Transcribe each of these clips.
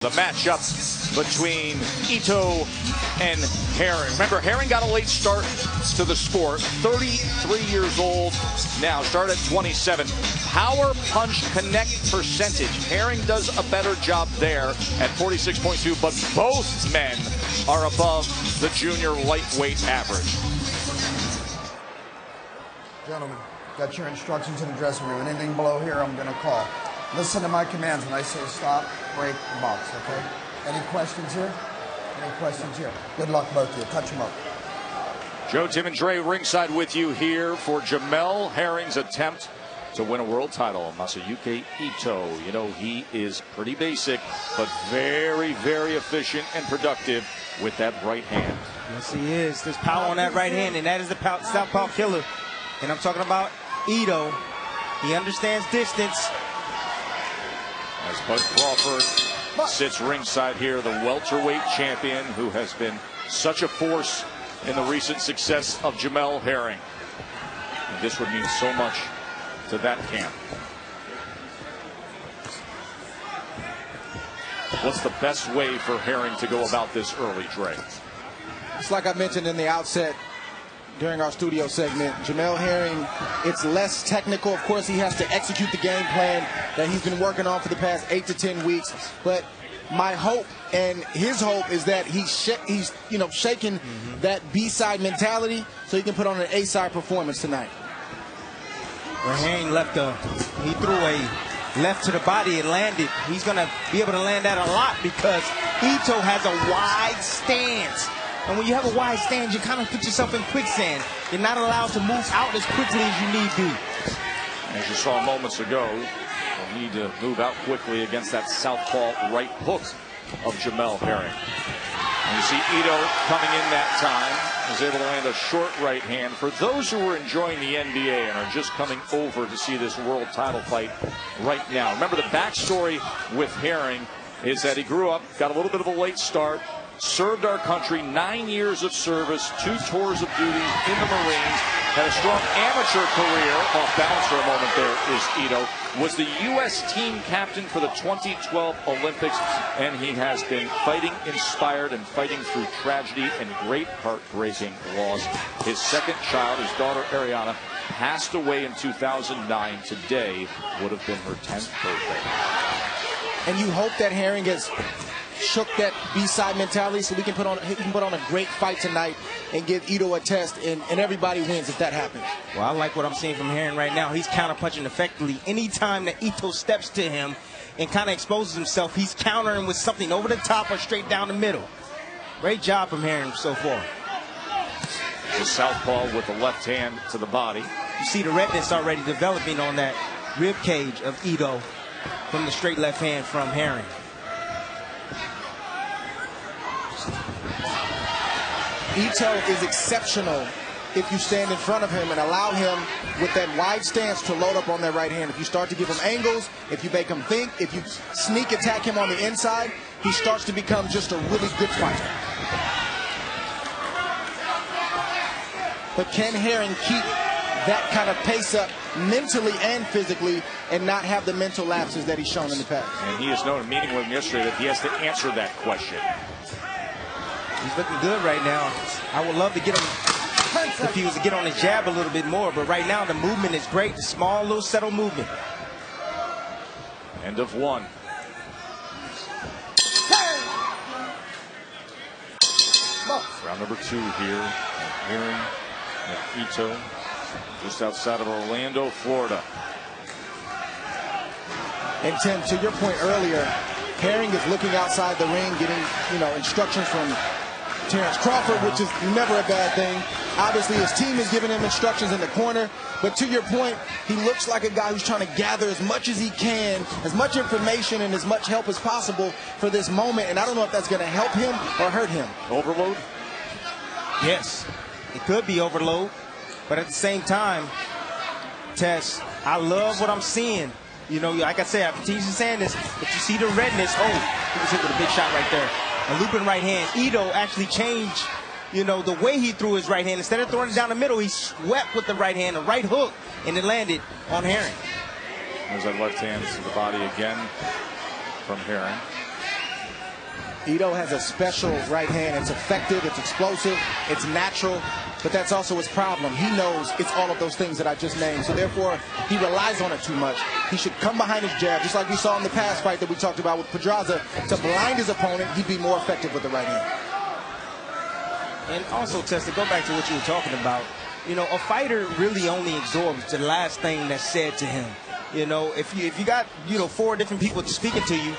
The matchup between Ito and Herring. Remember, Herring got a late start to the sport. 33 years old now, started at 27. Power punch connect percentage. Herring does a better job there at 46.2, but both men are above the junior lightweight average. Gentlemen, got your instructions in the dressing room. Anything below here, I'm going to call. Listen to my commands. When I say stop, break, and box, okay? Any questions here? Any questions here? Good luck, both of you. Touch them up. Joe, Tim, and Dre ringside with you here for Jamel Herring's attempt to win a world title. Masayuki Ito, you know, he is pretty basic, but very, very efficient and productive with that right hand. Yes, he is. There's power on that right hand, and that is the southpaw killer. And I'm talking about Ito. He understands distance. As Bud Crawford sits ringside here, the welterweight champion who has been such a force in the recent success of Jamel Herring. And this would mean so much to that camp. What's the best way for Herring to go about this early, Dre? It's like I mentioned in the outset during our studio segment, Jamel Herring, it's less technical. Of course, he has to execute the game plan that he's been working on for the past 8 to 10 weeks. But my hope and his hope is that he's shaking that B-side mentality so he can put on an A-side performance tonight. Well, Herring he threw a left to the body and landed. He's going to be able to land that a lot because Ito has a wide stance. And when you have a wide stance, you kind of put yourself in quicksand. You're not allowed to move out as quickly as you need to. As you saw moments ago, you'll need to move out quickly against that southpaw right hook of Jamel Herring. And you see Ito coming in that time, is able to land a short right hand. For those who are enjoying the NBA and are just coming over to see this world title fight right now, remember the backstory with Herring is that he grew up, got a little bit of a late start, served our country, 9 years of service, 2 tours of duty in the Marines, had a strong amateur career. Off balance for a moment there is Ito. Was the U.S. team captain for the 2012 Olympics, and he has been fighting inspired and fighting through tragedy and great heartbreaking loss. His second child, his daughter Ariana, passed away in 2009. Today would have been her 10th birthday. And you hope that Herring has shook that B-side mentality so he can put on a great fight tonight and give Ito a test, and everybody wins if that happens. Well, I like what I'm seeing from Herring right now. He's counter-punching effectively. Anytime that Ito steps to him and kind of exposes himself, he's countering with something over the top or straight down the middle. Great job from Herring so far. The southpaw with the left hand to the body. You see the redness already developing on that rib cage of Ito from the straight left hand from Herring. Ito is exceptional if you stand in front of him and allow him with that wide stance to load up on that right hand. If you start to give him angles, if you make him think, if you sneak attack him on the inside, he starts to become just a really good fighter. But can Herring keep that kind of pace up mentally and physically and not have the mental lapses that he's shown in the past? And he is known in meeting with him yesterday that he has to answer that question. He's looking good right now. I would love to get him if he was to get on his jab a little bit more, but right now the movement is great. The small, little, settled movement. End of one. Round number 2 here. Herring and Ito, just outside of Orlando, Florida. And Tim, to your point earlier, Herring is looking outside the ring, getting instructions from Terrence Crawford, which is never a bad thing. Obviously, his team is giving him instructions in the corner. But to your point, he looks like a guy who's trying to gather as much as he can, as much information and as much help as possible for this moment. And I don't know if that's going to help him or hurt him. Overload? Yes, it could be overload. But at the same time, Tess, I love what I'm seeing. You know, like I said, I continue saying this, but you see the redness. Oh, he was hit with a big shot right there. A looping right hand. Ito actually changed, the way he threw his right hand. Instead of throwing it down the middle, he swept with the right hand, a right hook, and it landed on Herring. There's that left hand to the body again from Herring. Ito has a special right hand. It's effective, it's explosive, it's natural, but that's also his problem. He knows it's all of those things that I just named, so therefore he relies on it too much. He should come behind his jab, just like we saw in the past fight that we talked about with Pedraza, to blind his opponent. He'd be more effective with the right hand. And also, Tess, to go back to what you were talking about, you know, a fighter really only absorbs the last thing that's said to him. You know, if you got, you know, 4 different people speaking to you,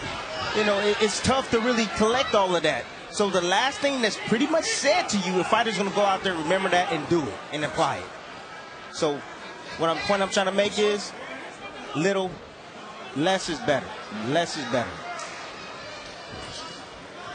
you know, it's tough to really collect all of that. So the last thing that's pretty much said to you, a fighter's going to go out there, remember that, and do it, and apply it. So point I'm trying to make is, little, less is better. Less is better.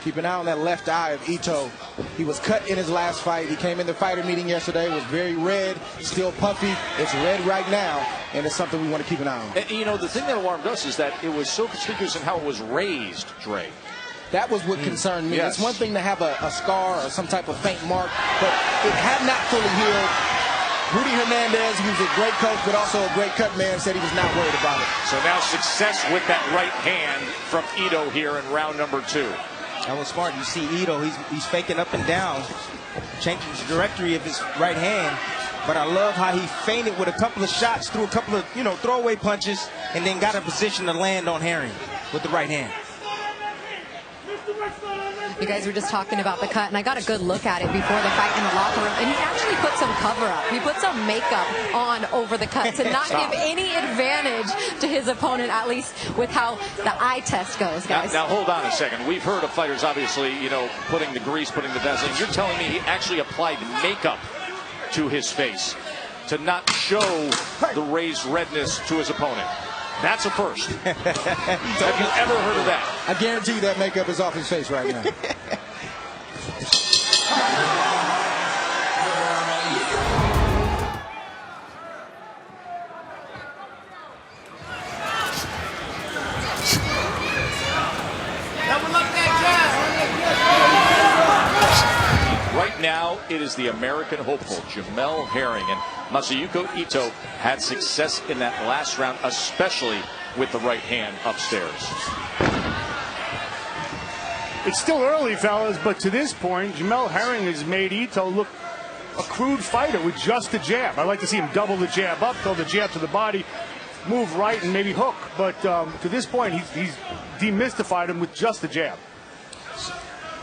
Keep an eye on that left eye of Ito. He was cut in his last fight. He came in the fighter meeting yesterday, was very red, still puffy. It's red right now, and it's something we want to keep an eye on. And, you know, the thing that alarmed us is that it was so conspicuous in how it was raised, Dre. That was what concerned me. Yes. It's one thing to have a scar or some type of faint mark, but it had not fully healed. Rudy Hernandez, who's a great coach, but also a great cut man, said he was not worried about it. So now success with that right hand from Ito here in round number 2. That was smart. You see Ito, he's faking up and down, changing the trajectory of his right hand. But I love how he feinted with a couple of shots, threw a couple of, you know, throwaway punches, and then got a position to land on Herring with the right hand. You guys were just talking about the cut, and I got a good look at it before the fight in the locker room, and he actually put some cover up. He put some makeup on over the cut to not give any advantage to his opponent, at least with how the eye test goes, guys. Now hold on a second. We've heard of fighters, obviously, you know, putting the grease, putting the Vaseline. You're telling me he actually applied makeup to his face to not show the raised redness to his opponent. That's a first. Have you ever heard of that? I guarantee you that makeup is off his face right now. Right now, it is the American hopeful, Jamel Herring. And Masayuki Ito had success in that last round, especially with the right hand upstairs. It's still early, fellas, but to this point, Jamel Herring has made Ito look a crude fighter with just the jab. I'd like to see him double the jab up, throw the jab to the body, move right, and maybe hook. But to this point, he's demystified him with just the jab.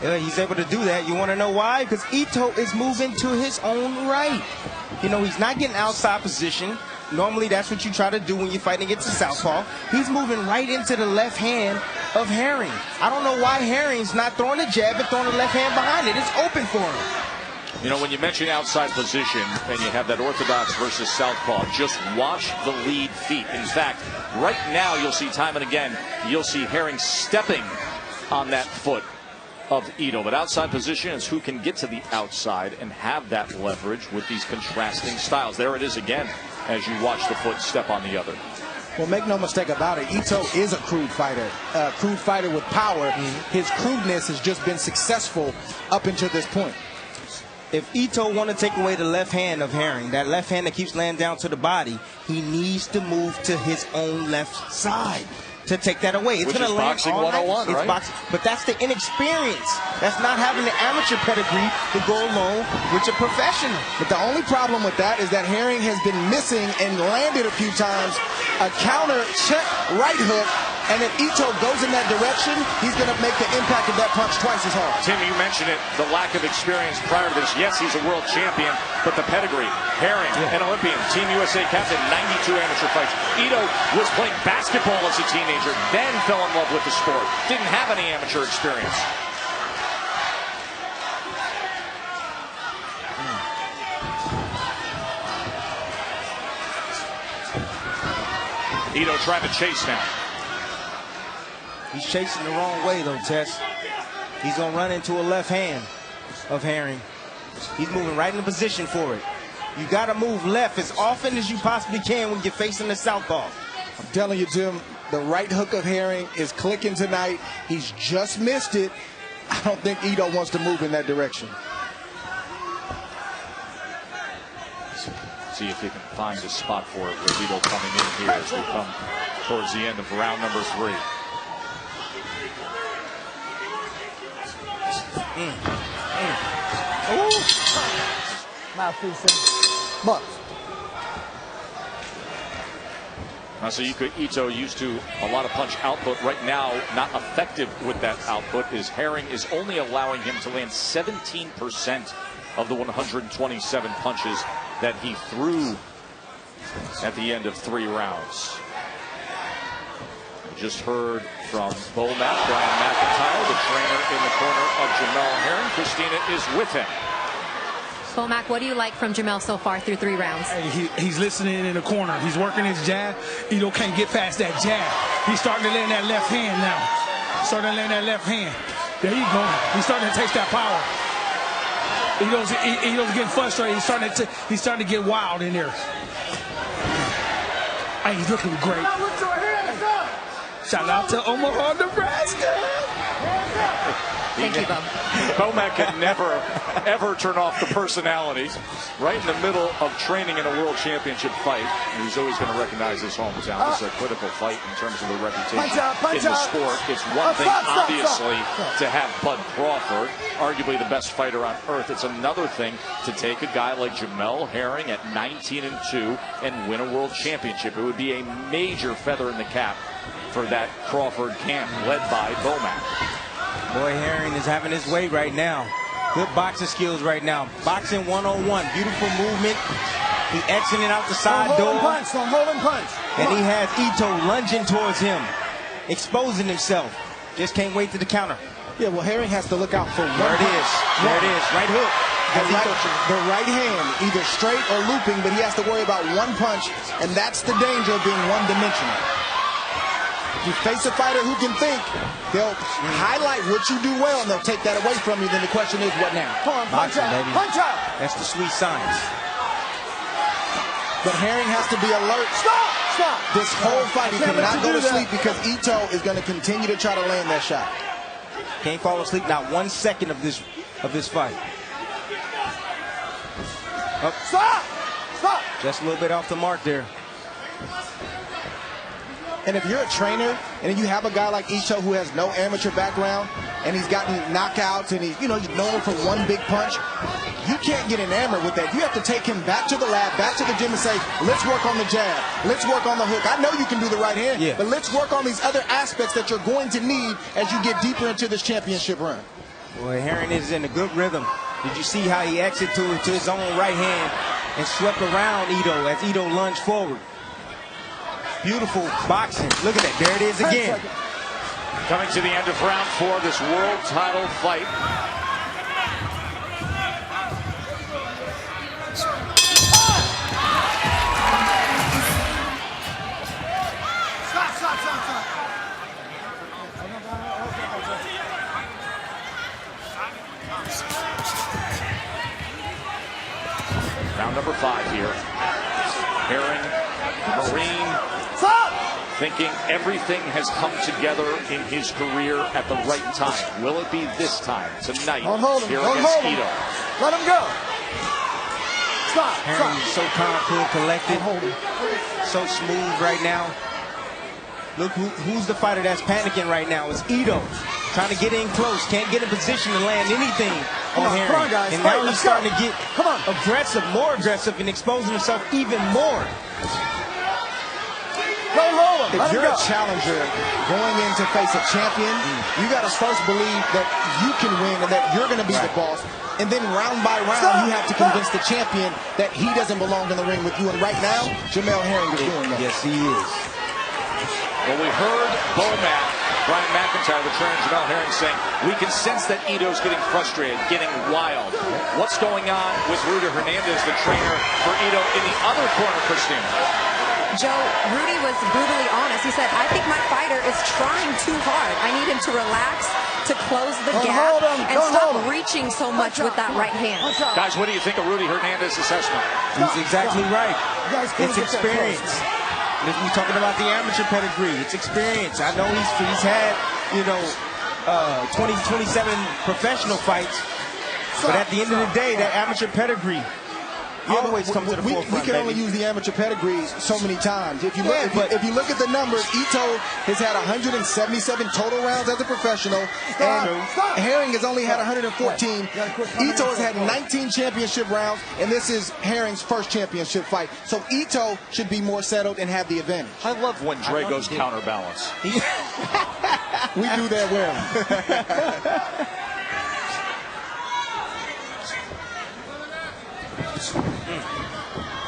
He's able to do that. You want to know why? Because Ito is moving to his own right. You know, he's not getting outside position. Normally, that's what you try to do when you're fighting against a southpaw. He's moving right into the left hand of Herring. I don't know why Herring's not throwing a jab and throwing the left hand behind it. It's open for him. You know, when you mention outside position and you have that orthodox versus southpaw, just watch the lead feet. In fact, right now you'll see time and again, you'll see Herring stepping on that foot of Ito. But outside position is who can get to the outside and have that leverage with these contrasting styles. There it is again as you watch the foot step on the other. Well, make no mistake about it, Ito is a crude fighter with power. His crudeness has just been successful up until this point. If Ito want to take away the left hand of Herring, that left hand that keeps laying down to the body, he needs to move to his own left side to take that away. It's Which going to land boxing all 101, night. right? Boxing, but that's the inexperience. That's not having the amateur pedigree to go along with a professional. But the only problem with that is that Herring has been missing and landed a few times a counter check right hook, and if Ito goes in that direction, he's going to make the impact of that punch twice as hard. Tim, you mentioned it, the lack of experience prior to this. Yes, he's a world champion, but the pedigree. Herring, an Olympian, Team USA captain, 92 amateur fights. Ito was playing basketball as a teenager, then fell in love with the sport. Didn't have any amateur experience. Ito trying to chase now. He's chasing the wrong way, though, Tess. He's going to run into a left hand of Herring. He's moving right in the position for it. You got to move left as often as you possibly can when you're facing the southpaw. I'm telling you, Jim, the right hook of Herring is clicking tonight. He's just missed it. I don't think Ito wants to move in that direction. See if he can find a spot for it with Ito coming in here as we come towards the end of round number 3. Mouthpiece in. Bucks. Masayuki Ito used to a lot of punch output. Right now, not effective with that output. Is Herring is only allowing him to land 17% of the 127 punches that he threw at the end of 3 rounds. We just heard from Bomac, Brian McIntyre, the trainer in the corner of Jamel Herring. Christina is with him. Bomac, what do you like from Jamel so far through 3 rounds? Hey, he's listening in the corner. He's working his jab. Ito can't get past that jab. He's starting to land that left hand now. Starting to land that left hand. There you go. He's starting to taste that power. Ito's getting frustrated. He's starting to get wild in there. Hey, he's looking great. Shout out to Omaha, Nebraska. Thank you, Bo. Bomac can never, ever turn off the personality. Right in the middle of training in a world championship fight. And he's always going to recognize his hometown. This is a critical fight in terms of the reputation in the sport. It's one thing, obviously, to have Bud Crawford, arguably the best fighter on earth. It's another thing to take a guy like Jamel Herring at 19-2 and win a world championship. It would be a major feather in the cap for that Crawford camp led by Bomac. Boy, Herring is having his way right now. Good boxing skills right now. Boxing 101. Beautiful movement. He exiting out the side door. Don't hold and punch. And he has Ito lunging towards him, exposing himself. Just can't wait to the counter. Yeah, well, Herring has to look out for one. There it is. There it is. Right hook. The right hand, either straight or looping, but he has to worry about one punch, and that's the danger of being one-dimensional. If you face a fighter who can think, they'll highlight what you do well, and they'll take that away from you. Then the question is, what now? Come on, punch out, baby. punch out. That's the sweet science. But Herring has to be alert. Stop. This whole fight, he cannot go to sleep because Ito is going to continue to try to land that shot. Can't fall asleep not 1 second of this fight. Up. Stop. Just a little bit off the mark there. And if you're a trainer and you have a guy like Ito who has no amateur background and he's gotten knockouts and he's known for one big punch, you can't get enamored with that. You have to take him back to the lab, back to the gym and say, let's work on the jab. Let's work on the hook. I know you can do the right hand, but let's work on these other aspects that you're going to need as you get deeper into this championship run. Boy, Herring is in a good rhythm. Did you see how he exited to his own right hand and swept around Ito as Ito lunged forward? Beautiful boxing. Look at that. There it is again. Coming to the end of round 4 of this world title fight. Round number 5 here. Herring, Marine, thinking everything has come together in his career at the right time. Will it be this time, tonight, here against Ito? Let him go. Stop. Herring is so calm, cool, collected, so smooth right now. Look who's the fighter that's panicking right now. It's Ito, trying to get in close, can't get in position to land anything on Herring. Come on, guys. And now he's starting to get aggressive, more aggressive, and exposing himself even more. If you're a challenger going in to face a champion, you got to first believe that you can win and that you're going to be the boss. And then round by round, you have to convince the champion that he doesn't belong in the ring with you. And right now, Jamel Herring is doing that. Yes, he is. Well, we heard Bomac, Brian McIntyre, the trainer, Jamel Herring, saying, we can sense that Ito's getting frustrated, getting wild. What's going on with Rudy Hernandez, the trainer for Ito, in the other corner, Christina? Joe, Rudy was brutally honest. He said, I think my fighter is trying too hard. I need him to relax, to close the gap, and stop reaching so much with that right hand. Guys, what do you think of Rudy Hernandez's assessment? He's exactly right. It's experience. If we're talking about the amateur pedigree, it's experience. I know he's had, 27 professional fights, but at the end of the day, that amateur pedigree always come to the forefront. We can only use the amateur pedigree so many times. If you look at the numbers, Ito has had 177 total rounds as a professional, and Herring has only had 114. Ito has had 19 championship rounds, and this is Herring's first championship fight. So Ito should be more settled and have the advantage. I love when Drago's counterbalance. We do that well.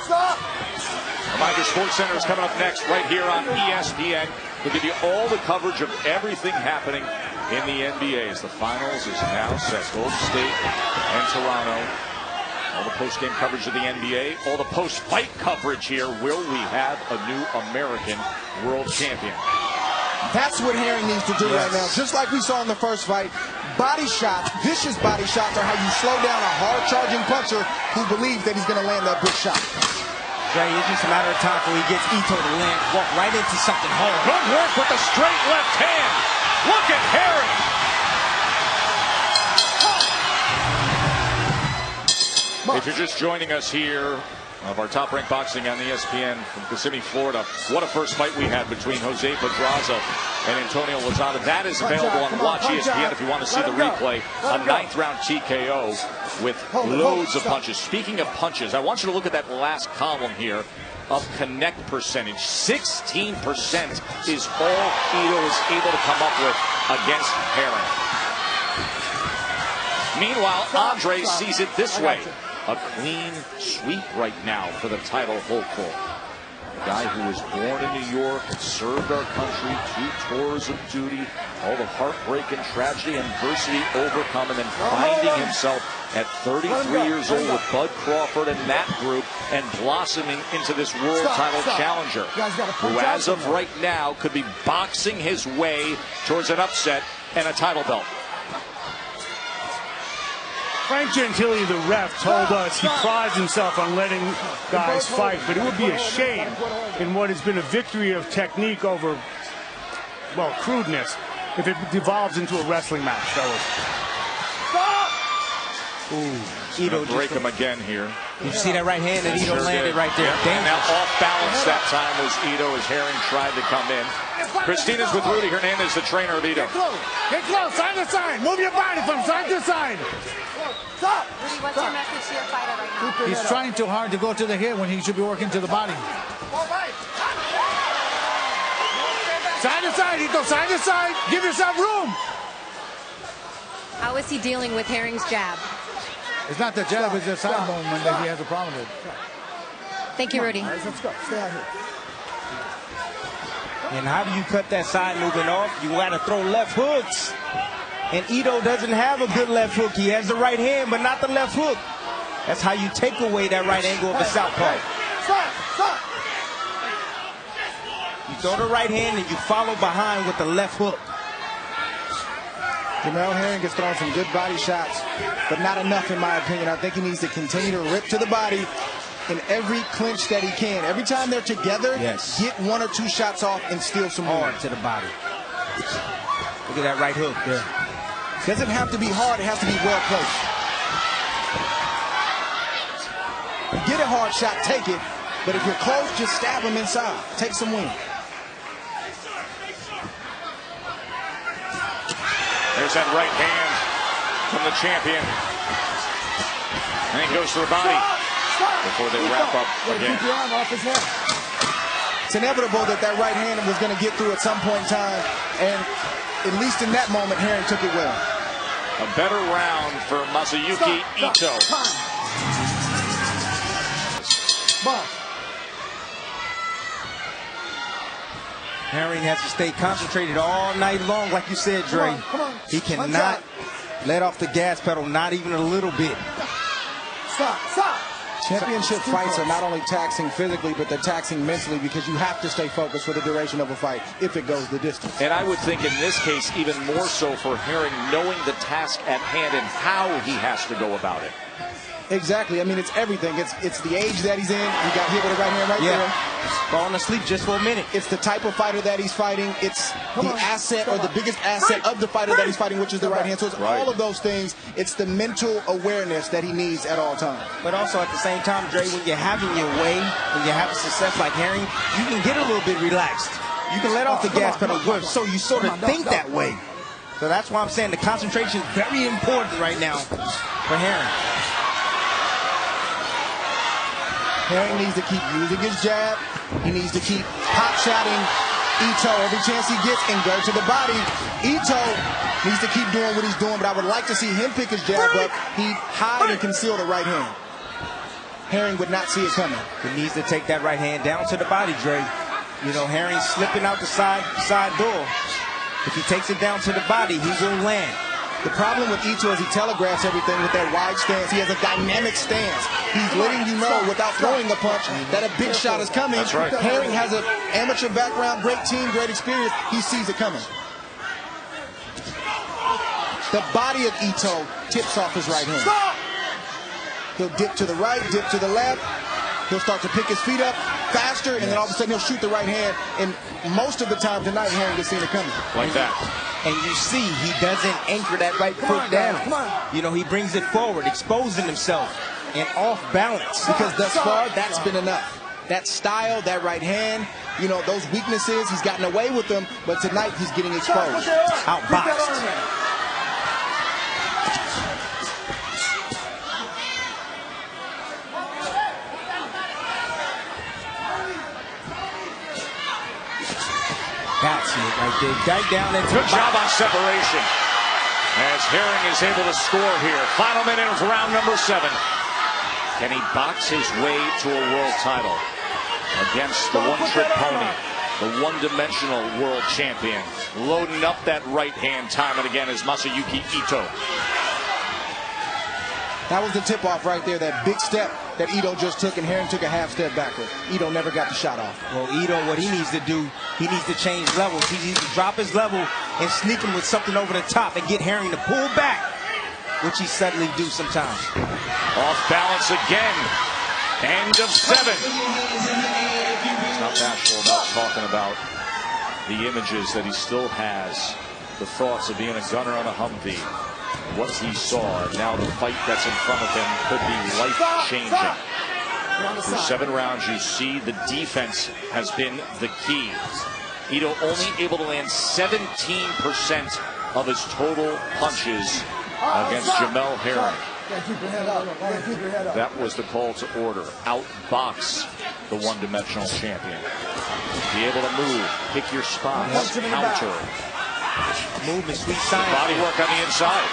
Stop! Reminder, Sports Center is coming up next right here on ESPN. We'll give you all the coverage of everything happening in the NBA as the finals is now set. Golden State and Toronto. All the post-game coverage of the NBA, all the post-fight coverage here. Will we have a new American world champion? That's what Herring needs to do right now. Just like we saw in the first fight, body shots, vicious body shots are how you slow down a hard-charging puncher who believes that he's going to land that big shot. Jay, it's just a matter of time before he gets Ito to land, walk right into something hard. Good work with the straight left hand. Look at Herring. If you're just joining us here of our Top Rank Boxing on ESPN from Kissimmee, Florida, what a first fight we had between Jose Pedraza and Antonio Lozada. That is available on Watch ESPN if you want to see the replay. A 9th round TKO with loads of punches. Speaking of punches, I want you to look at that last column here of connect percentage. 16% is all Ito is able to come up with against Herring. Meanwhile, Andre sees it this way. A clean sweep right now for the title hopeful. A guy who was born in New York, served our country, 2 tours of duty, all the heartbreak and tragedy and adversity overcome, and then finding himself at 33 years old with Bud Crawford and that group and blossoming into this world title challenger, who as of right now could be boxing his way towards an upset and a title belt. Frank Gentili, the ref, told us he prides himself on letting guys fight, but it would be a shame in what has been a victory of technique over, well, crudeness, if it devolves into a wrestling match, fellas. Ooh, Ito break him again here. You see that right hand that Ito landed right there. Yep. And now off balance that time was Ito as Herring tried to come in. Christina's with Rudy Hernandez, the trainer of Ito. Get close, side to side. Move your body from side to side. Stop. Rudy, what's your message to your fighter right now? He's trying too hard to go to the head when he should be working to the body. Side to side, Ito, side to side. Give yourself room. How is he dealing with Herring's jab? It's not the jab, it's the side movement that he has a problem with. Thank you, Rudy. Let's go. Stay out here. And how do you cut that side movement off? You got to throw left hooks. And Ito doesn't have a good left hook. He has the right hand, but not the left hook. That's how you take away that right angle of the southpaw. Stop. You throw the right hand and you follow behind with the left hook. Jamel Herring has thrown some good body shots, but not enough in my opinion. I think he needs to continue to rip to the body in every clinch that he can. Every time they're together, get 1 or 2 shots off and steal some more. Hard to the body. Look at that right hook there. Doesn't have to be hard, it has to be well placed. Get a hard shot, take it, but if you're close, just stab him inside. Take some win. There's that right hand from the champion. And he goes to the body before they wrap up again. Keep your arm off his head. It's inevitable that that right hand was going to get through at some point in time, and at least in that moment, Herring took it well. A better round for Masayuki Ito. Herring has to stay concentrated all night long, like you said, Dre. He cannot let off the gas pedal, not even a little bit. Stop. Championship fights are not only taxing physically, but they're taxing mentally because you have to stay focused for the duration of a fight if it goes the distance. And I would think in this case, even more so for Herring, knowing the task at hand and how he has to go about it. Exactly. I mean, it's everything. It's the age that he's in. He got hit with a right hand right there. Falling asleep just for a minute. It's the type of fighter that he's fighting. It's the asset or the biggest asset of the fighter that he's fighting, which is the right hand. So it's all of those things. It's the mental awareness that he needs at all times. But also at the same time, Dre, when you're having your way, when you're having success like Herring, you can get a little bit relaxed. You can let off the gas pedal, so you sort of think that way. So that's why I'm saying the concentration is very important right now for Herring. Herring needs to keep using his jab. He needs to keep hot-shotting Ito every chance he gets and go to the body. Ito needs to keep doing what he's doing, but I would like to see him pick his jab up. He'd hide and conceal the right hand. Herring would not see it coming. He needs to take that right hand down to the body, Dre. You know, Herring slipping out the side door. If he takes it down to the body, he will land. The problem with Ito is he telegraphs everything with that wide stance. He has a dynamic stance. He's letting you know without throwing a punch that a big shot is coming. That's right. Herring has an amateur background, great team, great experience. He sees it coming. The body of Ito tips off his right hand. He'll dip to the right, dip to the left. He'll start to pick his feet up faster, and then all of a sudden he'll shoot the right hand. And most of the time tonight, Herring has seen it coming. Like that. And you see, he doesn't anchor that right foot down. You know, he brings it forward, exposing himself and off balance. Because thus far, that's been enough. That style, that right hand, you know, those weaknesses, he's gotten away with them, but tonight he's getting exposed. Outboxed. That's it right there. Right down into Good job on separation. As Herring is able to score here. Final minute of round number 7. Can he box his way to a world title against the one-trick pony, the one-dimensional world champion? Loading up that right hand time and again is Masayuki Ito. That was the tip-off right there, that big step that Ito just took, and Herring took a half step backward. Ito never got the shot off. Well, Ito, what he needs to do, he needs to change levels. He needs to drop his level and sneak him with something over the top and get Herring to pull back, which he suddenly do sometimes. Off balance again. End of 7. He's not bashful about talking about the images that he still has, the thoughts of being a gunner on a Humvee. What he saw, and now the fight that's in front of him could be life-changing. For 7 rounds, you see the defense has been the key. Ito only able to land 17% of his total punches against Jamel Herring. That was the call to order. Outbox the one-dimensional champion. Be able to move, pick your spots, counter. Movement, sweet science. Body work on the inside.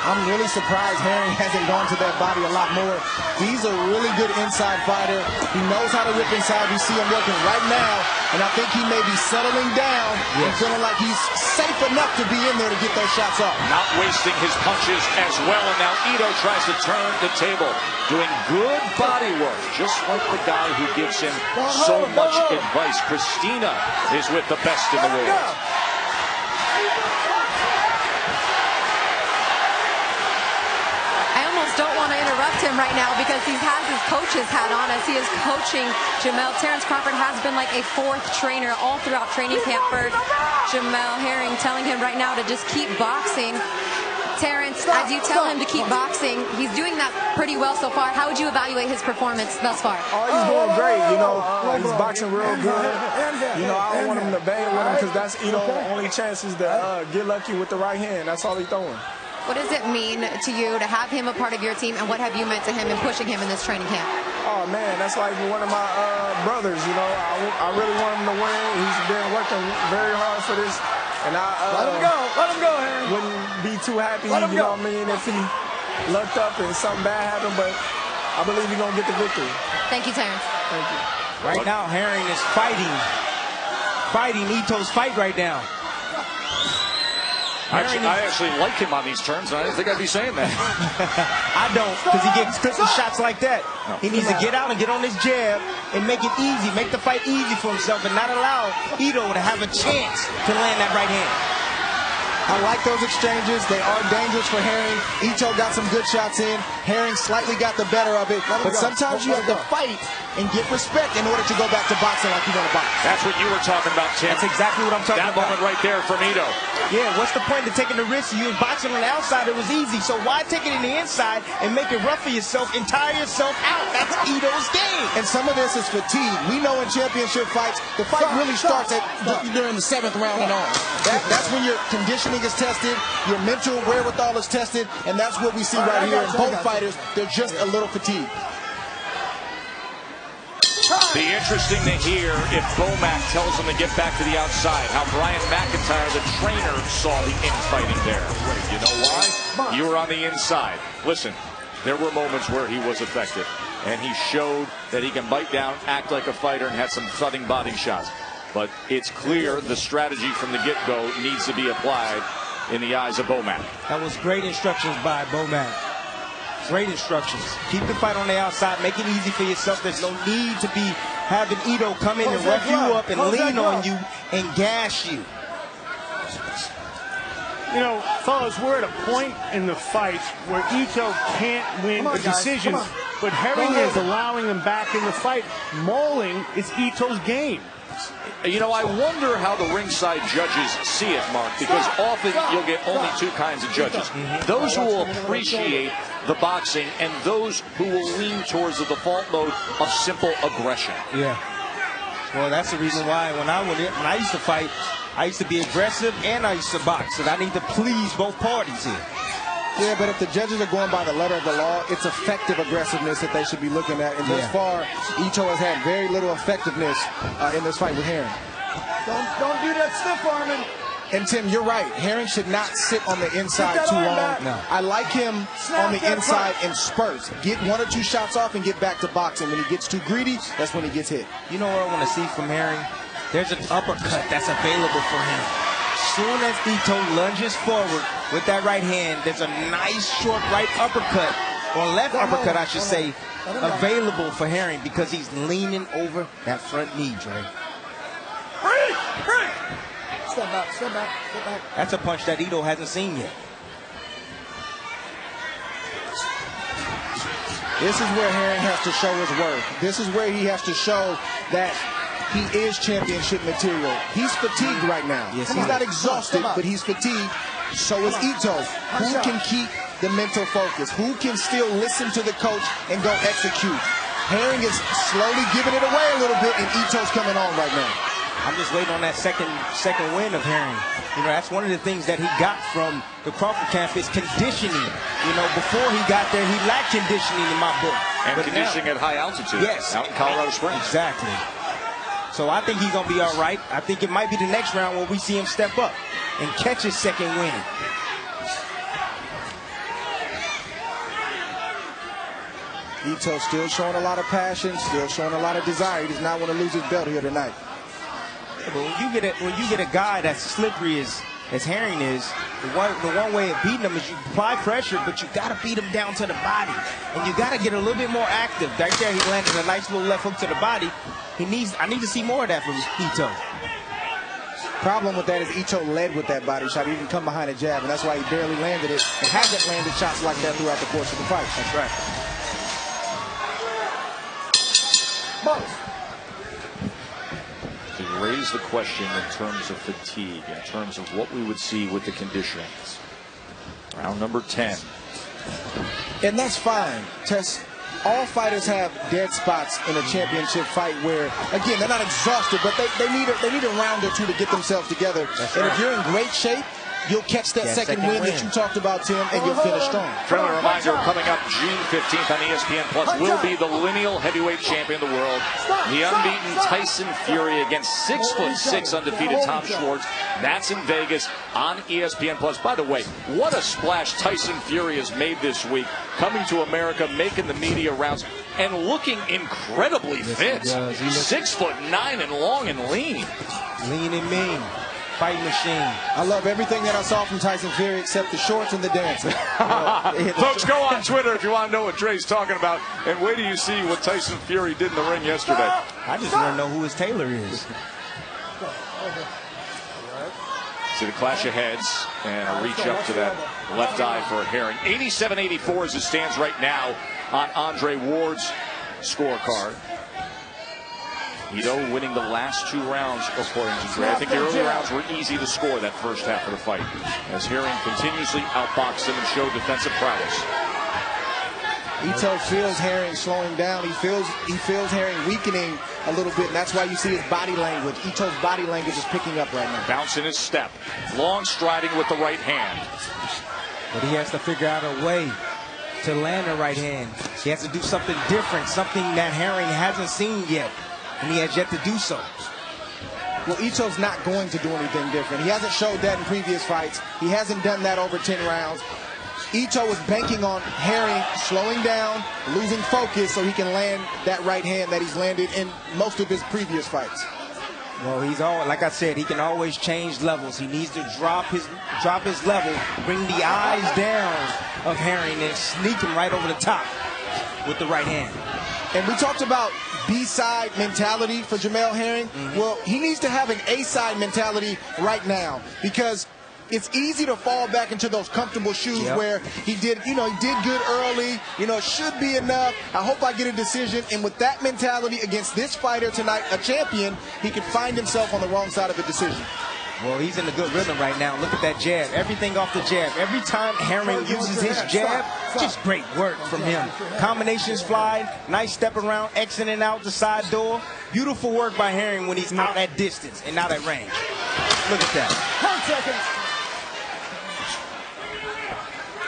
I'm really surprised Herring hasn't gone to that body a lot more. He's a really good inside fighter. He knows how to rip inside. We see him working right now, and I think he may be settling down and feeling like he's safe enough to be in there to get those shots off. Not wasting his punches as well, and now Ito tries to turn the table. Doing good body work, just like the guy who gives him so much advice. Christina is with the best in the world. Don't want to interrupt him right now because he has his coach's hat on as he is coaching Jamel. Terrence Crawford has been like a 4th trainer all throughout training camp for Jamel Herring, telling him right now to just keep boxing. Terrence, as you tell him to keep boxing, he's doing that pretty well so far. How would you evaluate his performance thus far? Oh, he's doing great. You know, he's boxing real good. You know, I don't want him to bang with him because that's Ito's only chance is to get lucky with the right hand. That's all he's throwing. What does it mean to you to have him a part of your team, and what have you meant to him in pushing him in this training camp? Oh, man, that's like one of my brothers, you know. I really want him to win. He's been working very hard for this. And I let him go, Herring. Wouldn't be too happy, you know what I mean, if he lucked up and something bad happened, but I believe he's going to get the victory. Thank you, Terrence. Thank you. Right now, Herring is fighting Ito's fight right now. I actually like him on these terms, and I didn't think I'd be saying that. I don't, because he gets cooking shots like that. No. He needs to get out and get on his jab and make it easy, make the fight easy for himself, and not allow Ito to have a chance to land that right hand. I like those exchanges. They are dangerous for Herring. Ito got some good shots in. Herring slightly got the better of it. But sometimes you have to fight and get respect in order to go back to boxing like you want to box. That's what you were talking about, Tim. That's exactly what I'm talking about. That moment right there from Ito. Yeah, what's the point of taking the risk? You was boxing on the outside, it was easy. So why take it in the inside and make it rough for yourself and tire yourself out? That's Ito's game. And some of this is fatigue. We know in championship fights, the fight really starts during the 7th round and on. That's when your conditioning is tested, your mental wherewithal is tested, and that's what we see right here in both fighters. They're just a little fatigued. Be interesting to hear if Bomac tells him to get back to the outside. How Brian McIntyre, the trainer, saw the infighting there. You know why? You were on the inside. Listen, there were moments where he was effective, and he showed that he can bite down, act like a fighter, and had some thudding body shots. But it's clear the strategy from the get-go needs to be applied in the eyes of Bomac. That was great instructions by Bomac. Great instructions. Keep the fight on the outside. Make it easy for yourself. There's no need to be having Ito come in and rough you up and lean on you and gash you. You know, fellas, we're at a point in the fight where Ito can't win the decisions, but Herring is allowing him back in the fight. Mauling is Ito's game. You know, I wonder how the ringside judges see it, Mark, because often you'll get only two kinds of judges. Those who will appreciate the boxing and those who will lean towards the default mode of simple aggression. Yeah. Well, that's the reason why when I used to fight, I used to be aggressive and I used to box, and I need to please both parties here. Yeah, but if the judges are going by the letter of the law, it's effective aggressiveness that they should be looking at. And thus far, Ito has had very little effectiveness in this fight with Herring. Don't do that stiff arming. And Tim, you're right. Herring should not sit on the inside too long. No. I like him on the inside in spurts. Get 1 or 2 shots off and get back to boxing. When he gets too greedy, that's when he gets hit. You know what I want to see from Herring? There's an uppercut that's available for him. As soon as Ito lunges forward with that right hand, there's a nice short right uppercut, or left uppercut, I should say, available for Herring because he's leaning over that front knee, Dre. Step back, step back, step back. That's a punch that Ito hasn't seen yet. This is where Herring has to show his worth. This is where he has to show that he is championship material. He's fatigued right now. Yes, he's not exhausted, but he's fatigued. So is Ito. Who can keep the mental focus? Who can still listen to the coach and go execute? Herring is slowly giving it away a little bit, and Ito's coming on right now. I'm just waiting on that second win of Herring. You know, that's one of the things that he got from the Crawford camp is conditioning. You know, before he got there, he lacked conditioning in my book. And but conditioning now, at high altitude. Yes. Out in Colorado Springs. Exactly. So I think he's going to be all right. I think it might be the next round where we see him step up and catch his second win. Ito still showing a lot of passion, still showing a lot of desire. He does not want to lose his belt here tonight. But when you get a guy that's slippery as Herring is, the one way of beating him is you apply pressure, but you got to beat him down to the body, and you got to get a little bit more active. Right there, he landed a nice little left hook to the body. I need to see more of that from Ito. Problem with that is Ito led with that body shot. He didn't come behind a jab, and that's why he barely landed it and hasn't landed shots like that throughout the course of the fight. That's right. To raise the question in terms of fatigue, in terms of what we would see with the conditioning. Round number 10. And that's fine. Tess, all fighters have dead spots in a championship fight where, again, they're not exhausted, but they need a round or two to get themselves together. That's and right. if you're in great shape, you'll catch that second win that you talked about, Tim, and you'll finish strong. Friendly reminder, coming up June 15th on ESPN Plus will be the lineal heavyweight champion of the world, the unbeaten Tyson Fury against 6'6" undefeated Tom Schwartz. That's in Vegas on ESPN Plus. By the way, what a splash Tyson Fury has made this week, coming to America, making the media rounds, and looking incredibly fit. 6'9" and long and lean. Lean and mean. Fight machine. I love everything that I saw from Tyson Fury except the shorts and the dancing. Folks, go on Twitter if you want to know what Dre's talking about. And wait till you see what Tyson Fury did in the ring yesterday. I just want to know who his tailor is. See the clash of heads and a reach up to that left eye for Herring. 87-84 as it stands right now on Andre Ward's scorecard. Ito winning the last 2 rounds according to Dre. I think the early rounds were easy to score that first half of the fight, as Herring continuously outboxed him and showed defensive prowess. Ito feels Herring slowing down. He feels Herring weakening a little bit, and that's why you see his body language. Ito's body language is picking up right now. Bounce in his step. Long striding with the right hand. But he has to figure out a way to land the right hand. He has to do something different, something that Herring hasn't seen yet, and he has yet to do so. Well, Ito's not going to do anything different. He hasn't showed that in previous fights. He hasn't done that over 10 rounds. Ito is banking on Herring slowing down, losing focus, so he can land that right hand that he's landed in most of his previous fights. Well, he's all, like I said, he can always change levels. He needs to drop his level, bring the eyes down of Herring, and sneak him right over the top with the right hand. And we talked about B-side mentality for Jamel Herring. Well, he needs to have an A-side mentality right now, because it's easy to fall back into those comfortable shoes where he did good early, it should be enough. I hope I get a decision. And with that mentality against this fighter tonight, a champion, he could find himself on the wrong side of a decision. Well, he's in a good rhythm right now. Look at that jab. Everything off the jab. Every time Herring uses his jab, just great work from him. Combinations fly, nice step around, exiting out the side door. Beautiful work by Herring when he's out at distance and not at range. Look at that. 10 seconds.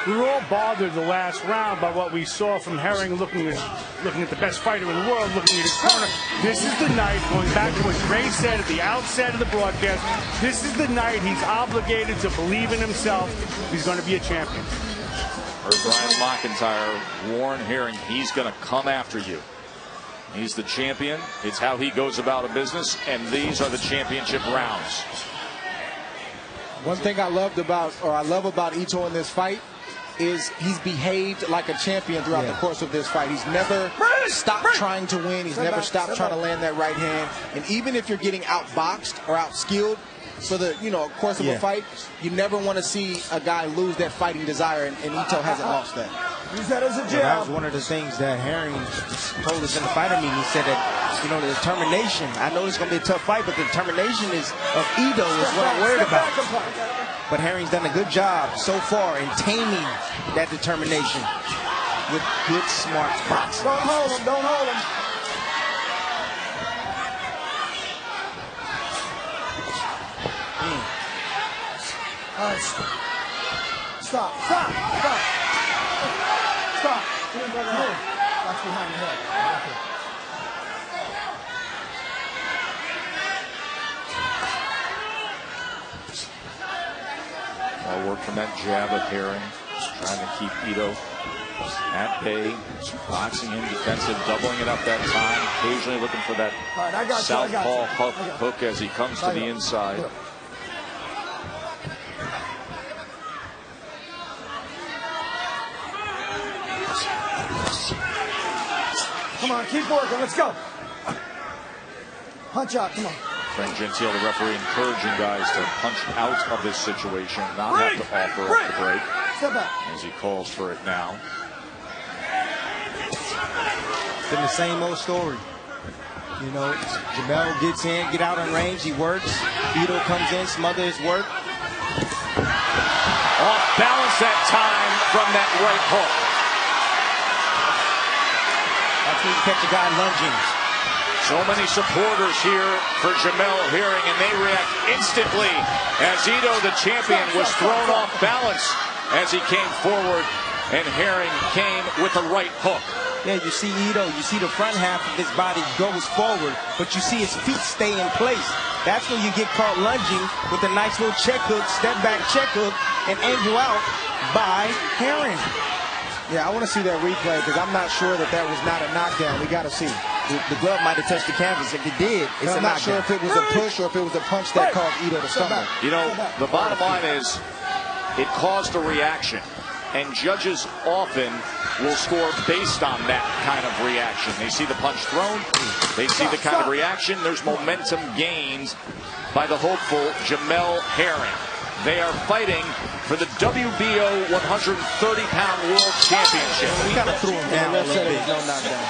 We were all bothered the last round by what we saw from Herring looking at the best fighter in the world, looking at his corner. This is the night, going back to what Dre said at the outset of the broadcast, this is the night he's obligated to believe in himself. He's going to be a champion. Heard Brian McIntyre warn Herring, he's going to come after you. He's the champion. It's how he goes about a business, and these are the championship rounds. One thing I love about Ito in this fight is he's behaved like a champion throughout the course of this fight. He's never stopped trying to win. He's never stopped trying to land that right hand. And even if you're getting outboxed or outskilled for the course of a fight, you never want to see a guy lose that fighting desire, and Ito hasn't lost that. Use that as a jab. That was one of the things that Herring told us in the fighter meeting. He said that, the determination. I know it's going to be a tough fight, but the determination of Ito is what I'm worried about. But Herring's done a good job so far in taming that determination with good, smart boxing. Don't hold him. Don't hold him. All right. Stop. That's behind the head. Okay. Well, work from that jab of Herring, trying to keep Ito at bay, boxing him defensive, doubling it up that time, occasionally looking for that southpaw hook as he comes to the inside. Come on, keep working. Let's go. Punch out. Come on. Frank Gentile, the referee, encouraging guys to punch out of this situation, not have to offer up the break, as he calls for it now. It's been the same old story. Jamel gets in, get out in range, he works. Ito comes in, smothers his work. Off balance that time from that right hook. That's when you catch a guy lunging. So many supporters here for Jamel Herring, and they react instantly as Ito, the champion, was thrown off balance as he came forward, and Herring came with the right hook. Yeah, you see Ito, you see the front half of his body goes forward, but you see his feet stay in place. That's when you get caught lunging with a nice little check hook, step back check hook, and angle out by Herring. Yeah, I want to see that replay because I'm not sure that was not a knockdown. We got to see. The glove might have touched the canvas. If it did, it's a knockdown. I'm not sure if it was a push or if it was a punch that caused Ito to stumble. The bottom line is it caused a reaction, and judges often will score based on that kind of reaction. They see the punch thrown, they see the kind of reaction. There's momentum gained by the hopeful Jamel Herring. They are fighting for the WBO 130-pound World Championship. We kind of threw him down a little bit. No knockdown.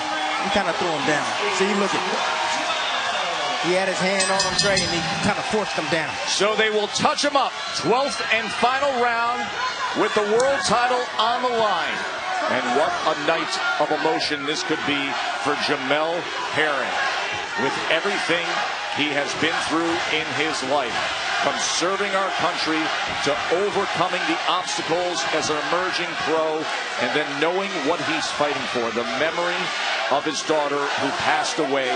We kind of threw him down. See, look at him. He had his hand on him, Trey, and he kind of forced him down. So they will touch him up. 12th and final round with the world title on the line. And what a night of emotion this could be for Jamel Herring. With everything he has been through in his life, from serving our country to overcoming the obstacles as an emerging pro, and then knowing what he's fighting for. The memory of his daughter who passed away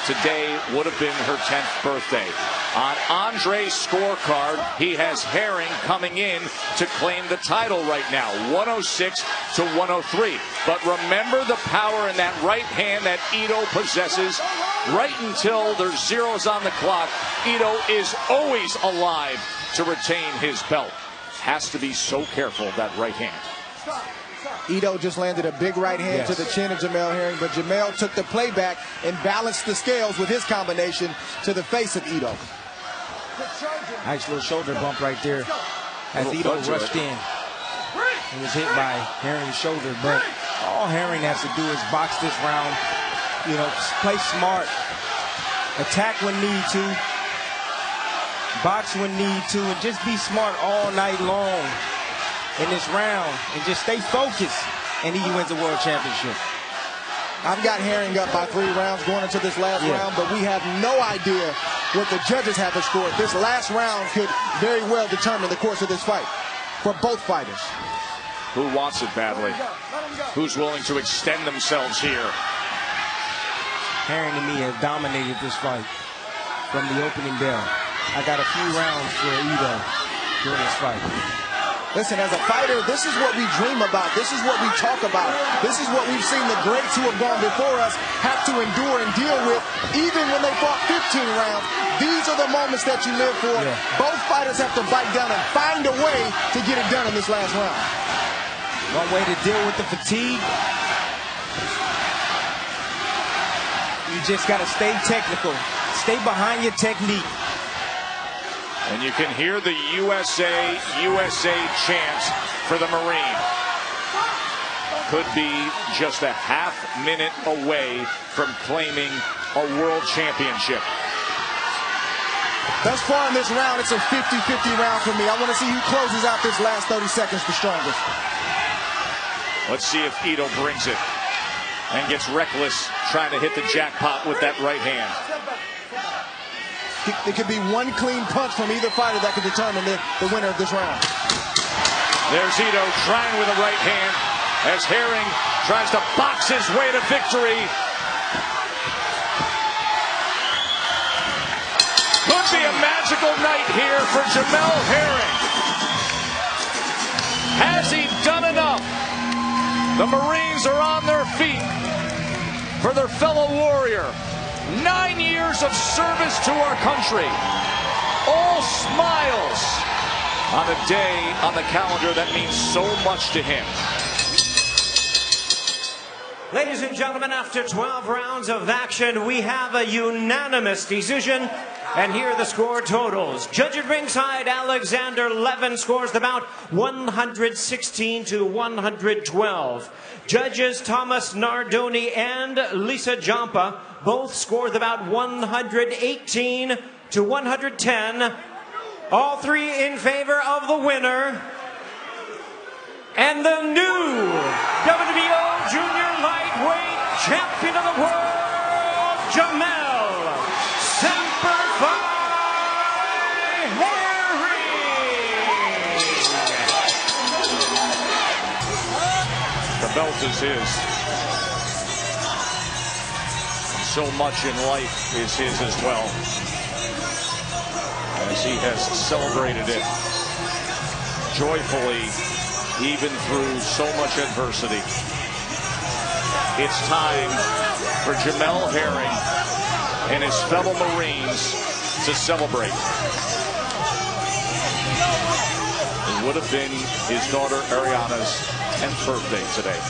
today would have been her 10th birthday. On Andre's scorecard, he has Herring coming in to claim the title right now, 106 to 103. But remember the power in that right hand that Ito possesses. Right until there's zeros on the clock, Ito is always alive to retain his belt. Has to be so careful of that right hand. Ito just landed a big right hand to the chin of Jamel Herring, but Jamel took the playback and balanced the scales with his combination to the face of Ito. Nice little shoulder bump right there as Ito rushed in. He was hit by Herring's shoulder, but all Herring has to do is box this round, you know, play smart, attack when need to, box when need to, and just be smart all night long in this round and just stay focused, and he wins the world championship. I've got Herring up by 3 rounds going into this last round, but we have no idea what the judges have scored. This last round could very well determine the course of this fight for both fighters. Who wants it badly? Who's willing to extend themselves here? Herring to me has dominated this fight from the opening bell. I got a few rounds for Ito during this fight. Listen, as a fighter, this is what we dream about. This is what we talk about. This is what we've seen the greats who have gone before us have to endure and deal with, even when they fought 15 rounds. These are the moments that you live for. Both fighters have to bite down and find a way to get it done in this last round. One way to deal with the fatigue, you just got to stay technical. Stay behind your technique. And you can hear the USA, USA chants for the Marine. Could be just a half-minute away from claiming a world championship. Thus far in this round, it's a 50-50 round for me. I want to see who closes out this last 30 seconds the strongest. Let's see if Ito brings it and gets reckless trying to hit the jackpot with that right hand. It could be one clean punch from either fighter that could determine the winner of this round. There's Ito trying with a right hand as Herring tries to box his way to victory. Could be a magical night here for Jamel Herring. Has he done enough? The Marines are on their feet for their fellow warrior. 9 years of service to our country. All smiles on a day on the calendar that means so much to him. Ladies and gentlemen, after 12 rounds of action, we have a unanimous decision. And here are the score totals. Judge at ringside, Alexander Levin scores the bout 116 to 112. Judges Thomas Nardoni and Lisa Jampa both scored the bout 118 to 110. All three in favor of the winner. And the new WBO Junior Lightweight Champion of the World, Jamel Herring. The belt is his. So much in life is his as well, as he has celebrated it joyfully, even through so much adversity. It's time for Jamel Herring and his fellow Marines to celebrate. It would have been his daughter Ariana's 10th birthday today.